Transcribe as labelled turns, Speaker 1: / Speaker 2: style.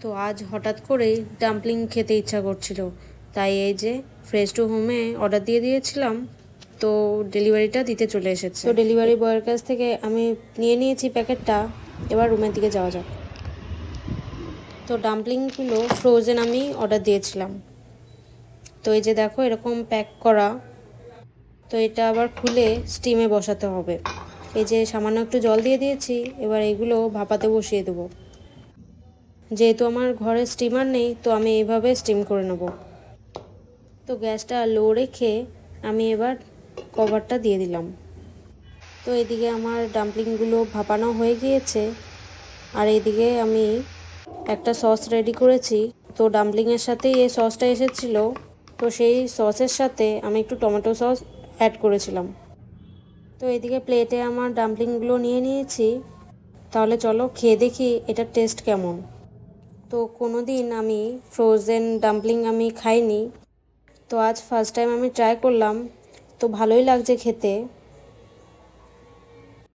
Speaker 1: তো আজ হঠাৎ করেই ডাম্পলিং খেতে ইচ্ছা করছিল, তাই এই যে ফ্রেশ টু হোমে অর্ডার দিয়ে দিয়েছিলাম। তো ডেলিভারিটা দিতে চলে এসেছে। তো ডেলিভারি বয়ের কাছ থেকে আমি নিয়ে নিয়েছি প্যাকেটটা। এবার রুমের দিকে যাওয়া যাক। তো ডাম্পলিংগুলো ফ্রোজেন আমি অর্ডার দিয়েছিলাম। তো এই যে দেখো এরকম প্যাক করা। তো এটা আবার খুলে স্টিমে বসাতে হবে। এই যে সামান্য একটু জল দিয়ে দিয়েছি, এবার এইগুলো ভাপাতে বসিয়ে দেবো। যেহেতু আমার ঘরে স্টিমার নেই, তো আমি এইভাবে স্টিম করে নেব। তো গ্যাসটা লো রেখে আমি এবার কভারটা দিয়ে দিলাম। তো এদিকে আমার ডাম্পলিংগুলো ভাপানো হয়ে গিয়েছে, আর এইদিকে আমি একটা সস রেডি করেছি। তো ডাম্পলিংয়ের সাথেই এই সসটা এসেছিল, তো সেই সসের সাথে আমি একটু টমেটো সস অ্যাড করেছিলাম। তো এদিকে প্লেটে আমার ডাম্পলিংগুলো নিয়ে নিয়েছি। তাহলে চলো খেয়ে দেখি এটার টেস্ট কেমন। তো কোনো দিন আমি ফ্রোজেন ডাম্পলিং আমি খাইনি, তো আজ ফার্স্ট টাইম আমি ট্রাই করলাম। তো ভালোই লাগছে খেতে।